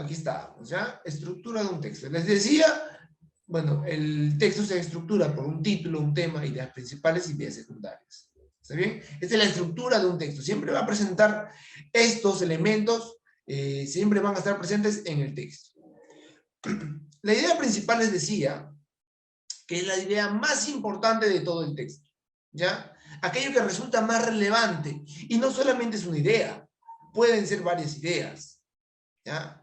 aquí está, ¿ya? Estructura de un texto. Les decía, bueno, el texto se estructura por un título, un tema, ideas principales y ideas secundarias. ¿Está bien? Esta es la estructura de un texto. Siempre va a presentar estos elementos, siempre van a estar presentes en el texto. La idea principal les decía que es la idea más importante de todo el texto, ¿ya? Aquello que resulta más relevante. Y no solamente es una idea, pueden ser varias ideas, ¿ya?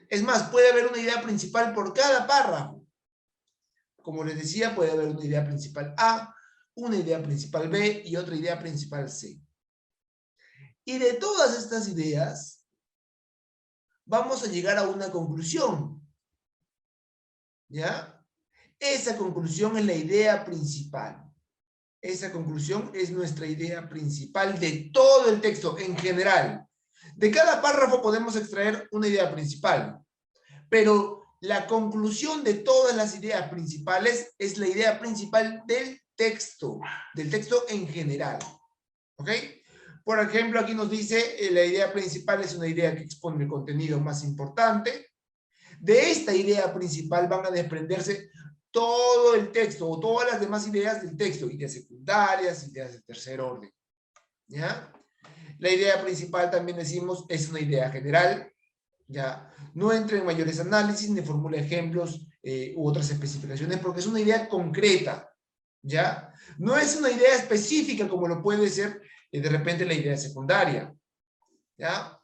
Es más, puede haber una idea principal por cada párrafo. Como les decía, puede haber una idea principal A, una idea principal B y otra idea principal C. Y de todas estas ideas, vamos a llegar a una conclusión, ¿ya? Esa conclusión es la idea principal. Esa conclusión es nuestra idea principal de todo el texto en general. De cada párrafo podemos extraer una idea principal, pero la conclusión de todas las ideas principales es la idea principal del texto en general. ¿Ok? Por ejemplo, aquí nos dice, la idea principal es una idea que expone el contenido más importante. De esta idea principal van a desprenderse todo el texto o todas las demás ideas del texto, ideas secundarias, ideas de tercer orden. ¿Ya? La idea principal también decimos es una idea general, ¿ya? No entra en mayores análisis ni formula ejemplos u otras especificaciones porque es una idea concreta, ¿ya? No es una idea específica como lo puede ser de repente la idea secundaria, ¿ya?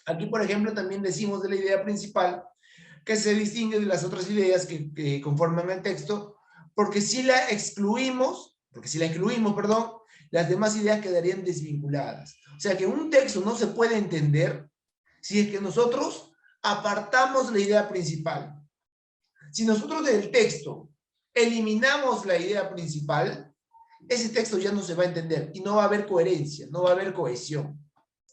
Aquí, por ejemplo, también decimos de la idea principal que se distingue de las otras ideas que conforman el texto, porque si la excluimos, perdón, las demás ideas quedarían desvinculadas. O sea que un texto no se puede entender si es que nosotros apartamos la idea principal. Si nosotros del texto eliminamos la idea principal, ese texto ya no se va a entender y no va a haber coherencia, no va a haber cohesión.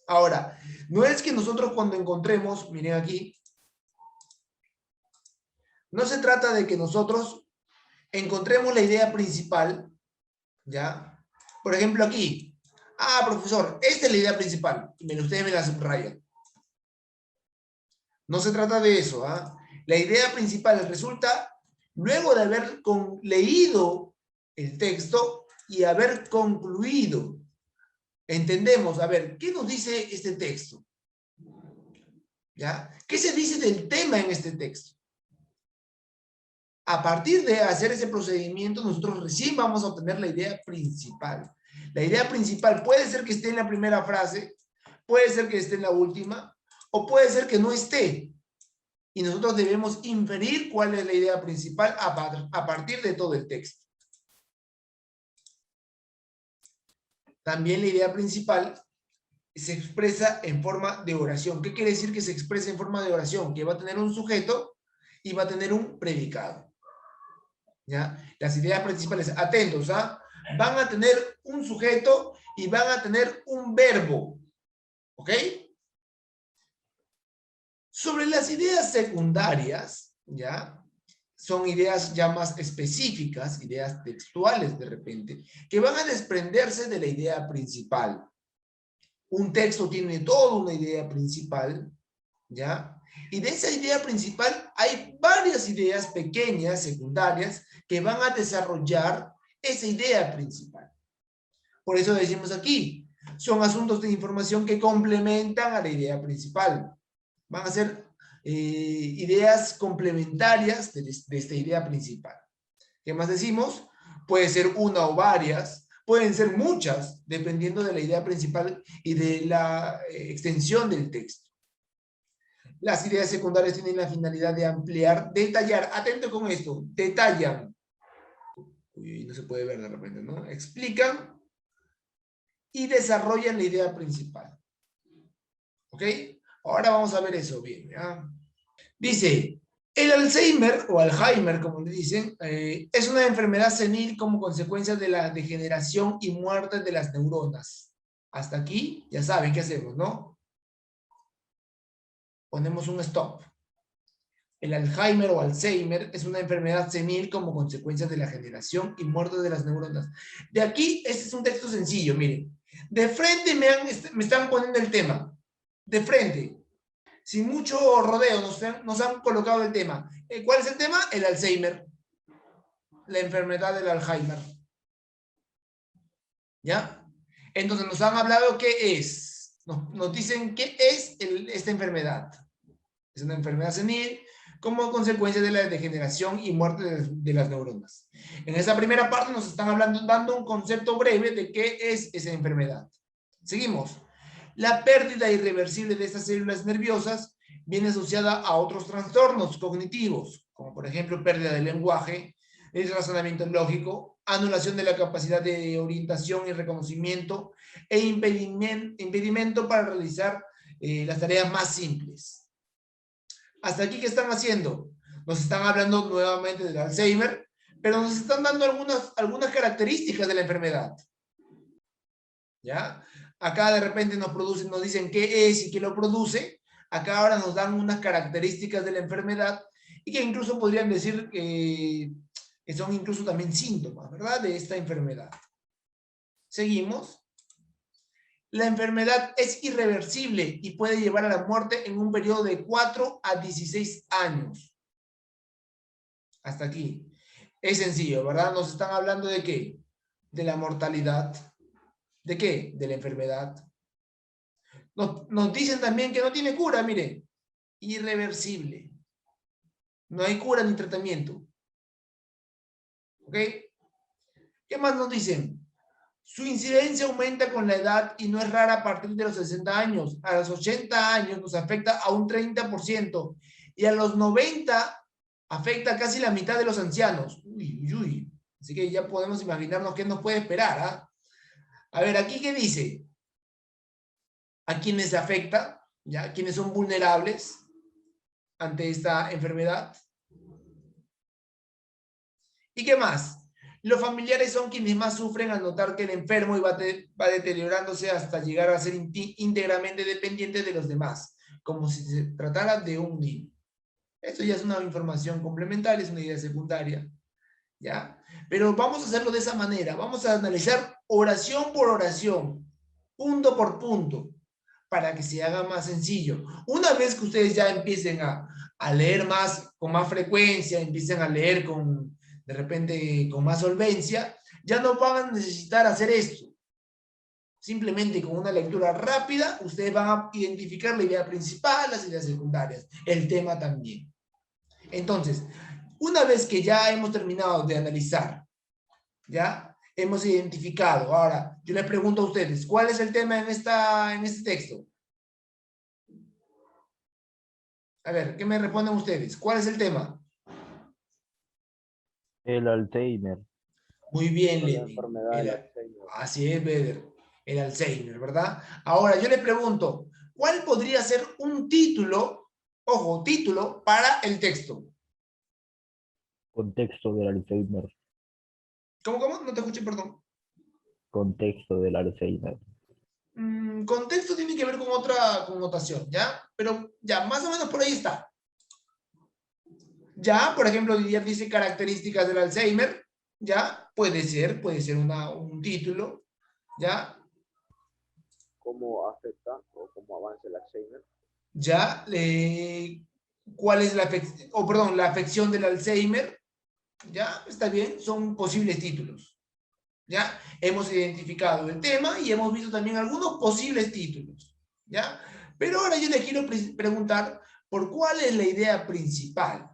Ahora, no es que nosotros cuando encontremos, miren aquí, no se trata de que nosotros encontremos la idea principal, ¿ya? Por ejemplo aquí, profesor, esta es la idea principal, y ustedes me la subrayan. No se trata de eso, ¿ah? La idea principal resulta luego de haber leído el texto y haber concluido. Entendemos, a ver, ¿qué nos dice este texto? ¿Ya? ¿Qué se dice del tema en este texto? A partir de hacer ese procedimiento, nosotros recién vamos a obtener la idea principal. La idea principal puede ser que esté en la primera frase, puede ser que esté en la última, o puede ser que no esté. Y nosotros debemos inferir cuál es la idea principal a partir de todo el texto. También la idea principal se expresa en forma de oración. ¿Qué quiere decir que se expresa en forma de oración? Que va a tener un sujeto y va a tener un predicado. ¿Ya? Las ideas principales, atentos, van a tener un sujeto y van a tener un verbo. ¿Ok? Sobre las ideas secundarias, ¿ya? Son ideas ya más específicas, ideas textuales de repente, que van a desprenderse de la idea principal. Un texto tiene toda una idea principal, ¿ya? Y de esa idea principal hay varias ideas pequeñas, secundarias, que van a desarrollar esa idea principal. Por eso decimos aquí, son asuntos de información que complementan a la idea principal. Van a ser ideas complementarias de esta idea principal. ¿Qué más decimos? Puede ser una o varias, pueden ser muchas, dependiendo de la idea principal y de la extensión del texto. Las ideas secundarias tienen la finalidad de ampliar, detallar, atento con esto, detallan, uy, no se puede ver de repente, ¿no? Explican y desarrollan la idea principal. ¿Ok? Ahora vamos a ver eso bien, ¿ya? Dice, el Alzheimer o Alzheimer, como le dicen, es una enfermedad senil como consecuencia de la degeneración y muerte de las neuronas. Hasta aquí, ya saben qué hacemos, ¿no? Ponemos un stop. El Alzheimer o Alzheimer es una enfermedad senil como consecuencia de la generación y muerte de las neuronas. De aquí, este es un texto sencillo, miren. De frente me están poniendo el tema. De frente. sin mucho rodeo, nos han colocado el tema. ¿Cuál es el tema? El Alzheimer, la enfermedad del Alzheimer. ¿Ya? Entonces nos han hablado qué es. Nos dicen qué es esta enfermedad. Es una enfermedad senil como consecuencia de la degeneración y muerte de las neuronas. En esta primera parte nos están hablando, dando un concepto breve de qué es esa enfermedad. Seguimos. La pérdida irreversible de estas células nerviosas viene asociada a otros trastornos cognitivos, como por ejemplo pérdida del lenguaje, el razonamiento lógico, anulación de la capacidad de orientación y reconocimiento e impedimento para realizar las tareas más simples. Hasta aquí, ¿qué están haciendo? Nos están hablando nuevamente del Alzheimer, pero nos están dando algunas características de la enfermedad. ¿Ya? Acá de repente nos dicen qué es y qué lo produce. Acá ahora nos dan unas características de la enfermedad y que incluso podrían decir que son incluso también síntomas, ¿verdad? De esta enfermedad. Seguimos. La enfermedad es irreversible y puede llevar a la muerte en un periodo de 4 a 16 años. Hasta aquí. Es sencillo, ¿verdad? Nos están hablando de qué? De la mortalidad. ¿De qué? De la enfermedad. Nos dicen también que no tiene cura, mire. Irreversible. No hay cura ni tratamiento. ¿Ok? ¿Qué más nos dicen? Su incidencia aumenta con la edad y no es rara a partir de los 60 años. A los 80 años nos afecta a un 30% y a los 90 afecta a casi la mitad de los ancianos. Uy, uy, uy. Así que ya podemos imaginarnos qué nos puede esperar. ¿Ah? A ver, aquí qué dice. ¿A quiénes afecta? ¿Ya? ¿Quiénes son vulnerables ante esta enfermedad? ¿Y qué más? Los familiares son quienes más sufren al notar que el enfermo va deteriorándose hasta llegar a ser íntegramente dependiente de los demás, como si se tratara de un niño. Esto ya es una información complementaria, es una idea secundaria, ¿ya? Pero vamos a hacerlo de esa manera, vamos a analizar oración por oración, punto por punto, para que se haga más sencillo. Una vez que ustedes ya empiecen a leer más, con más frecuencia, empiecen a leer de repente con más solvencia, ya no van a necesitar hacer esto. Simplemente con una lectura rápida, ustedes van a identificar la idea principal, las ideas secundarias, el tema también. Entonces, una vez que ya hemos terminado de analizar, ya hemos identificado, ahora yo les pregunto a ustedes, ¿cuál es el tema en este texto? A ver, ¿qué me responden ustedes? ¿Cuál es el tema? El Alzheimer. Muy bien, La Lenny. enfermedad del Alzheimer. Así es, Beder. El Alzheimer, ¿verdad? Ahora, yo le pregunto, ¿cuál podría ser un título, ojo, título para el texto? Contexto del Alzheimer. ¿Cómo? No te escuché, perdón. Contexto del Alzheimer. Contexto tiene que ver con otra connotación, ¿ya? Pero ya, más o menos por ahí está. Ya, por ejemplo, Didier dice características del Alzheimer, ¿ya? Puede ser un título, ¿ya? ¿Cómo afecta o cómo avanza el Alzheimer? ¿Ya? ¿Cuál es la afección del Alzheimer? ¿Ya? Está bien, son posibles títulos. ¿Ya? Hemos identificado el tema y hemos visto también algunos posibles títulos. ¿Ya? Pero ahora yo les quiero preguntar por cuál es la idea principal.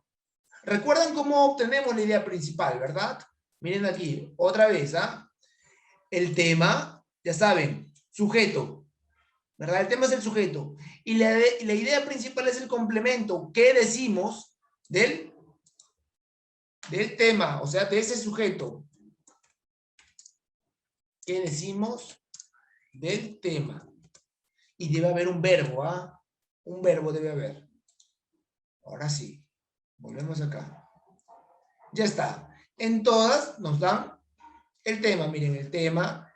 ¿Recuerdan cómo obtenemos la idea principal, verdad? Miren aquí, otra vez, ¿ah? El tema, ya saben, sujeto, ¿verdad? El tema es el sujeto. Y la idea principal es el complemento. ¿Qué decimos del tema? O sea, de ese sujeto. ¿Qué decimos del tema? Y debe haber un verbo, ¿ah? Un verbo debe haber. Ahora sí. Volvemos acá. Ya está. En todas nos dan el tema. Miren, el tema,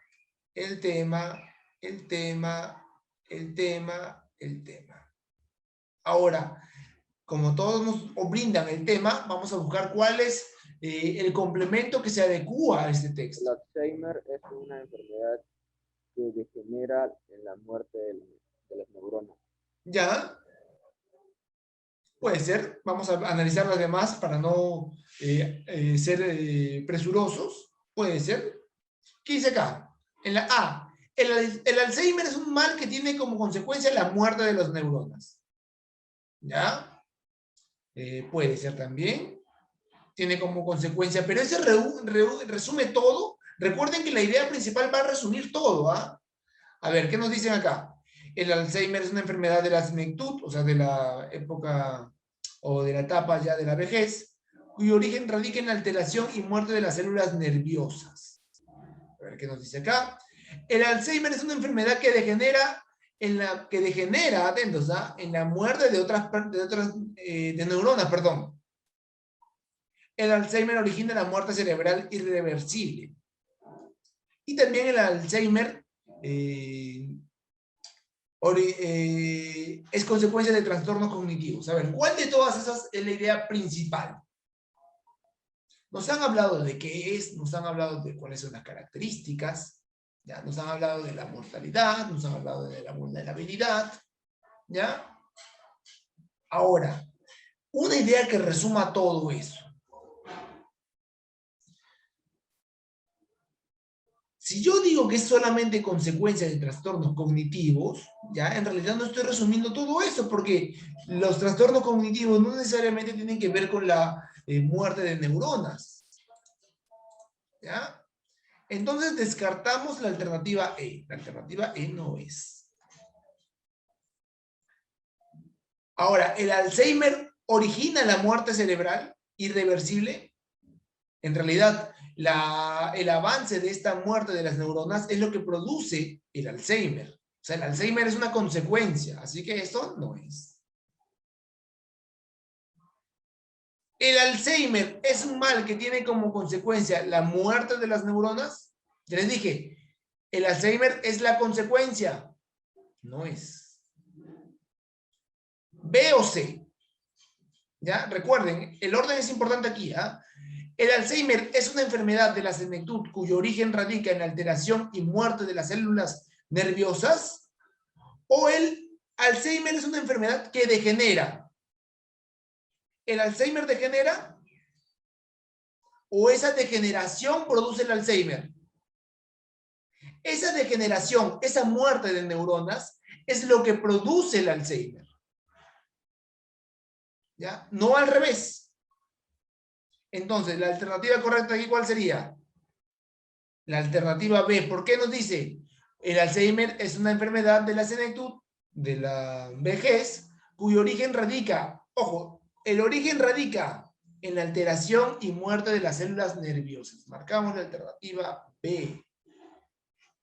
el tema, el tema, el tema, el tema. Ahora, como todos nos brindan el tema, vamos a buscar cuál es el complemento que se adecua a este El texto. Alzheimer es una enfermedad que degenera en la muerte de las neuronas. ¿Ya? Puede ser. Vamos a analizar las demás para no ser presurosos. Puede ser. ¿Qué dice acá? En la A. El Alzheimer es un mal que tiene como consecuencia la muerte de las neuronas. ¿Ya? Puede ser también. Tiene como consecuencia, pero ese resume todo. Recuerden que la idea principal va a resumir todo, ¿ah? A ver, ¿qué nos dicen acá? El Alzheimer es una enfermedad de la senectud, o sea, de la época o de la etapa ya de la vejez, cuyo origen radica en la alteración y muerte de las células nerviosas. A ver, ¿qué nos dice acá? El Alzheimer es una enfermedad que degenera atentos, ¿ah? En la muerte de neuronas, perdón. El Alzheimer origina la muerte cerebral irreversible. Y también el Alzheimer es consecuencia de trastornos cognitivos. A ver, ¿cuál de todas esas es la idea principal? Nos han hablado de qué es, nos han hablado de cuáles son las características, ¿ya? Nos han hablado de la mortalidad, nos han hablado de la vulnerabilidad, ¿ya? Ahora, una idea que resuma todo eso. Si yo digo que es solamente consecuencia de trastornos cognitivos, ya en realidad no estoy resumiendo todo eso, porque los trastornos cognitivos no necesariamente tienen que ver con la muerte de neuronas. ¿Ya? Entonces descartamos la alternativa E. La alternativa E no es. Ahora, ¿el Alzheimer origina la muerte cerebral irreversible? En realidad, el avance de esta muerte de las neuronas es lo que produce el Alzheimer. O sea, el Alzheimer es una consecuencia, así que eso no es. ¿El Alzheimer es un mal que tiene como consecuencia la muerte de las neuronas? Ya les dije, ¿el Alzheimer es la consecuencia? No es. B o C. ¿Ya? Recuerden, el orden es importante aquí, ¿ah? El Alzheimer es una enfermedad de la senectud cuyo origen radica en alteración y muerte de las células nerviosas, o el Alzheimer es una enfermedad que degenera. ¿El Alzheimer degenera? ¿O esa degeneración produce el Alzheimer? Esa degeneración, esa muerte de neuronas es lo que produce el Alzheimer. ¿Ya? No al revés. Entonces, la alternativa correcta aquí, ¿cuál sería? La alternativa B. ¿Por qué nos dice? El Alzheimer es una enfermedad de la senectud, de la vejez, cuyo origen radica, ojo, el origen radica en la alteración y muerte de las células nerviosas. Marcamos la alternativa B.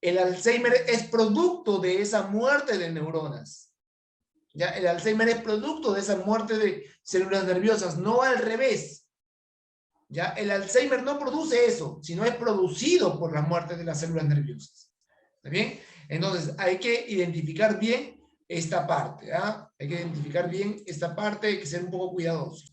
El Alzheimer es producto de esa muerte de neuronas. ¿Ya? El Alzheimer es producto de esa muerte de células nerviosas, no al revés. ¿Ya? El Alzheimer no produce eso, sino es producido por la muerte de las células nerviosas. ¿Está bien? Entonces, hay que identificar bien esta parte. ¿Ah? Hay que identificar bien esta parte, hay que ser un poco cuidadosos.